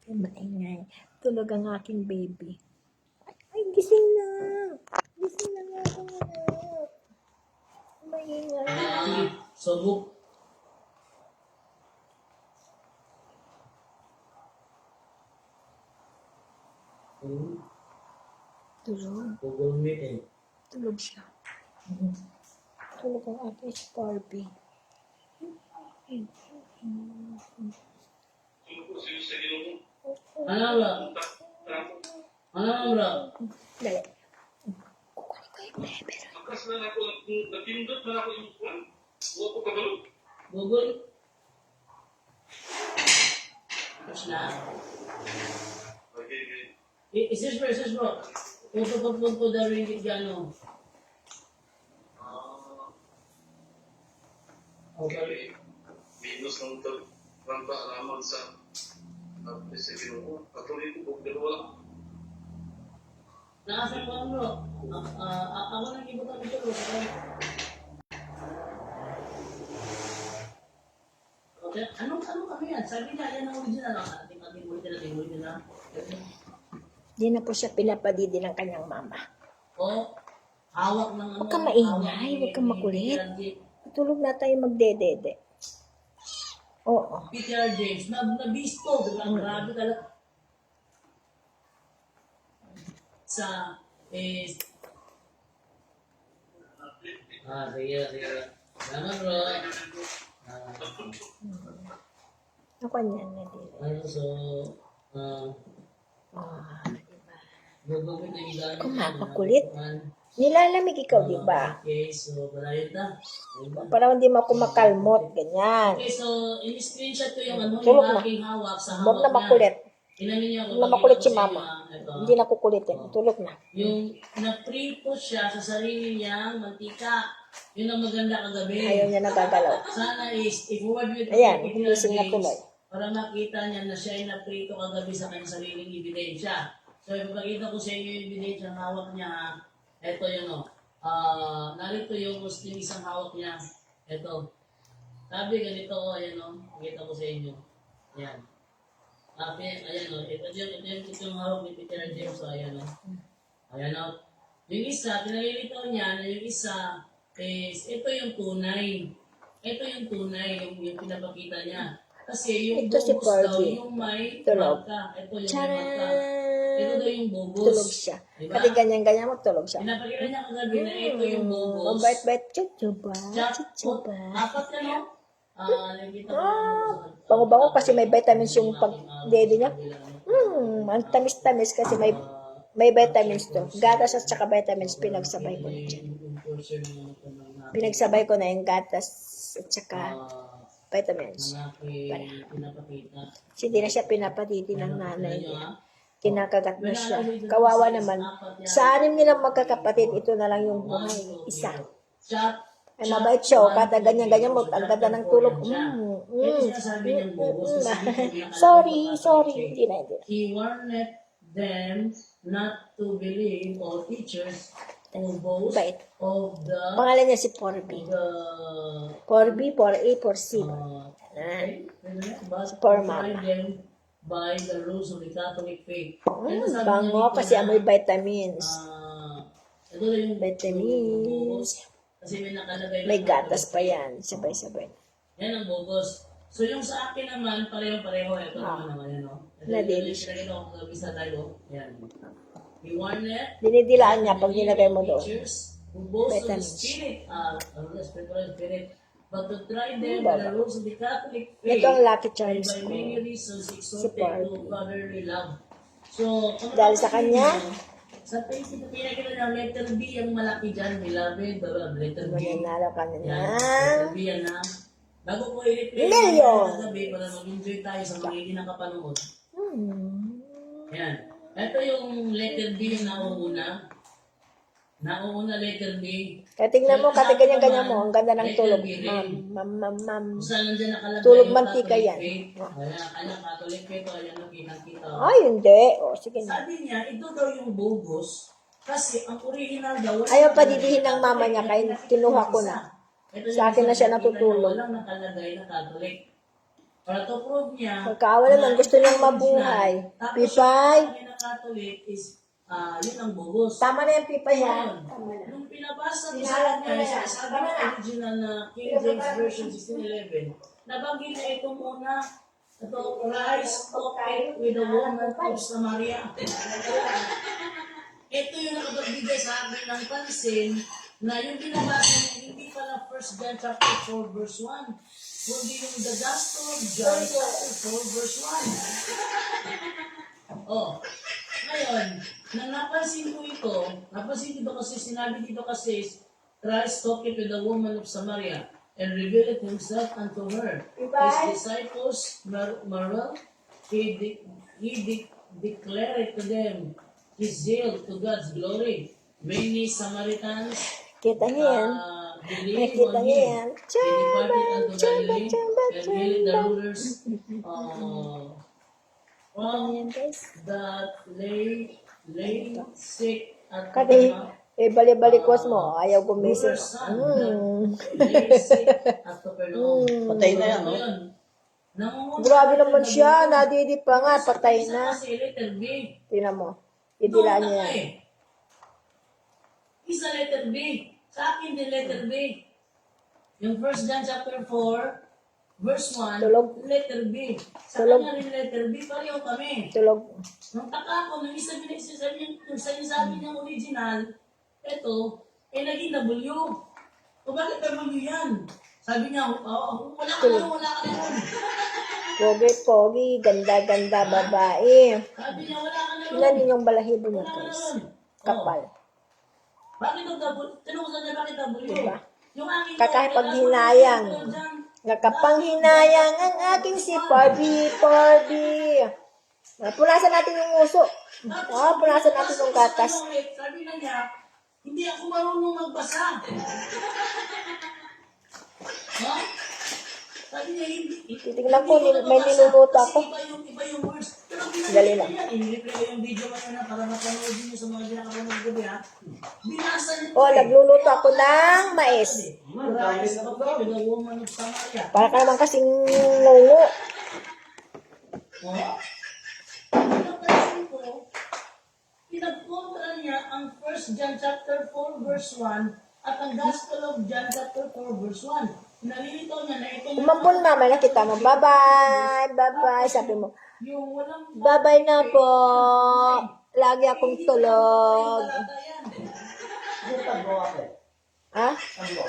Maingay. Tulog ang aking baby. Ay, gising na. Gising na nga akong anak. Maingay. Sobok. Tulog. Google Meet eh. Tulog siya. Tulog ang ating Sparby. Ano bro? Ano bro? Dali. Kukunin ko yung bebe. Akas na ako, napindot na ako yung kwan. Huwag ko kabalo. Google? Tapos na. Okay, okay. Isis bro. Punto daw rin yung gano. Okay. Minus ng taranta alaman sa sa Ginoo. Patuloy ko kung dalawa lang. Nakasan ko bro. Ako nang ibutan ito bro. Okay. Ano kami yan? Sabi niya, yan ang original. Ating ulitin na. Di na po siya pinapadidi ng kanyang mama. O, hawak ng ano. Huwag kang maingay, huwag kang makulit. Tulog na tayo magdedede. Oo. Peter James, nabisto. Grabe talaga. Sa, sige. Salamat bro. Ako niyan na din. Gagawin na ilan. Kumapakulit. Nilalamig ikaw, di ba? Okay, so, balayot na. Para hindi mo ako makalmot, ganyan. Okay, so, in-screenshot ko yung ano, Tulog yung na. aking hawak sa Huwag hawak na makulit. Inamin niyo ako. Huwag na makulit si pagkita ko sa mama. inyo, ito. Hindi na kukulitin. Tulog na. Yung na-prito siya sa sarili niyang mantika. Yun ang maganda kagabi. Ayaw niya nagagalaw. Sana is, if-forward mo ito. Ayan, gumising na tuloy. Para makita niya na siya ay na-prito kagabi sa kanyang sariling ebidensya. So, ipapakita ko sa inyo yung ebidensya ang hawak niya. Ito yun o. Narito yung isang hawak niya. Ito. Sabi ganito o, ayan o. Pakita ko sa inyo. Ayan. Ayan o. Ito yung hawak ni Peter James o. Ayan o. Ayan o. Yung isa, pinalilitaw niya na yung isa is, ito yung tunay. Ito yung tunay, yung pinapakita niya. Kasi yung Ito si bobos daw, Barbie. yung may Tulog. marka. Ito yung may marka. Charan! Ito daw yung bobos. Tulog siya. Diba? Pati ganyan-ganyan mo, tulog siya. Pinapakita niya kagabi na ito yung bobos. Ang bait-bait. Chuchuba. Chat, Chuchuba. apat na no? Nakikita ko Bango-bango kasi may vitamins yung pag-dede niya. Ang tamis-tamis kasi may vitamins to. Gatas at saka vitamins, pinagsabay ko na dyan. Pinagsabay ko na yung gatas at saka vitamins. Kasi hindi na siya pinapatiti ng nanay niya. Kinakagat na siya. Kawawa naman. Sa anim nilang magkakapatid, ito na lang yung buhay. Isa. Ay, mabait siya. O, kada ganyan-ganyan mo, ang ganda ng tulog. Sorry. Hindi na. He warned them not to believe all teachers who boast Bait. of the Pangalan niya si Porby. 4B, 4A, 4C. For mama. them by the rules of the Catholic faith. Bango kasi amoy vitamins. Ito na yung Vitamins. kasi may nakalagay May gatas pa yan. Sabay-sabay. Yan ang bogos. So yung sa akin naman, pareho-pareho. Ito naman yan, no? Nadilis. Ito yung kagabi sa tayo. Yan. He warned it. Dinidilaan niya pag nilagay mo doon. Teachers who boast of the Vitamins. spirit, spiritual spirit, but to try them by the rules of the Catholic faith, Ito ang Lucky and Charms by ko. many reasons exhorted Barbie. to brotherly love. So, Dahil sa kanya, sa Facebook, pinakita ng letter B ang malaki dyan, beloved, letter B. mananalo ka na Yan, na. letter B yan ha. Bago ko i-replay Million! ng gabi para mag-enjoy tayo sa mga hindi nakapanood. Yan. Ito yung letter B yung nauuna. Nauuna letter B. Kaya tingnan mo, kati ganyan-ganyan mo. Ang ganda ng Letter tulog. B, Ma'am. Kung saan nandiyan nakalagay Tulog yung mantika Catholic yan. faith. Ayan, Catholic faith. Ayan, nakita. Ay, hindi. O, sige na. Sabi niya, ito daw yung bogus. Kasi ang original daw, Ayaw pa didihin ng mama niya, kaya kinuha ko na. Ito Sa akin na siya yung natutulog. walang nakalagay na Catholic. Para to prove niya, Pagkaawa naman, gusto niyang mabuhay. Tapos Pipay. yung na Catholic is, yun ang bugos. Tama na yung pipa yan. Ngayon, Tama na. nung pinabasa ko Sinalat sa mo na kanya, yan. sabi Tama ng na. original na King James Version 1611, nabanggit na ito muna, ito, Christ talked with a woman of Samaria. Ito yung nakapagbigay sa akin ng pansin na yung binabasa niya, hindi pala 1 John chapter 4 verse 1, kundi yung the Gospel of John chapter 4 verse 1. Oh, ngayon, nang napansin ko ito, napansin dito kasi, sinabi dito kasi, Christ talked with the woman of Samaria and revealed himself unto her. His disciples marvel, declared to them his zeal to God's glory. Many Samaritans Kita niyo yan. believed Nakita on niyo him. yan. He departed unto Galilee Chamba, and healed the rulers Ano yan, guys? that lay sick at Kasi, Capernaum. bali-balikwas mo. Ayaw gumising. Rulers' son that lay sick at Capernaum. Patay na yan, no? Ngayon, nangunguna Grabe sa naman letter siya. B. Nadidi pa nga. Patay Isa na. kasi letter B. Tingnan mo. Idila Doon niya na yan. eh. Isa letter B. Sa akin din letter B. Yung 1 John chapter 4, verse 1, Tulog. letter B. Sa Tulog. kanya rin letter B, pareho kami. Tulog. Nung taka ko, nung isa sabi niyang original, ito, naging W. O bakit W yan? Sabi niya, wala ka na, wala ka na. Pogi, ganda-ganda babae. Sabi niya, wala ka na. Tingnan niyo yung balahibo niya, Wala ka guys. na. Kapal. Bakit ang W? Tinanong ko sa niya, bakit W? Diba? Yung aking Kakahipaghinayang. Nakapanghinayang ang aking si Barbie. Punasan natin yung uso. Punasan natin yung gatas. Sabi na niya, hindi ako marunong magbasa. Ha? Sabi niya, hindi. Titignan ko, may niluluto ako. Iba yung words. Pero Dali lang. in-replay ko yung video ngayon na para mapanood niyo sa mga ginakapanood ko ha. Binasa niya. Oh, nagluluto ako ng mais. Christ of the woman of Samaria. Para ka naman kasing ngungu. Oh? Pinapansin ko, pinagkontra niya ang 1 John chapter 4 verse 1 at ang Gospel of John chapter 4 verse 1. Nalilito niya na ito Umampun mama, nakita mo. Bye-bye. Bye-bye. Sabi mo, yung walang bye-bye na po. Lagi akong tulog. talata yan. Ano tagbo ako? Ha? Tagbo.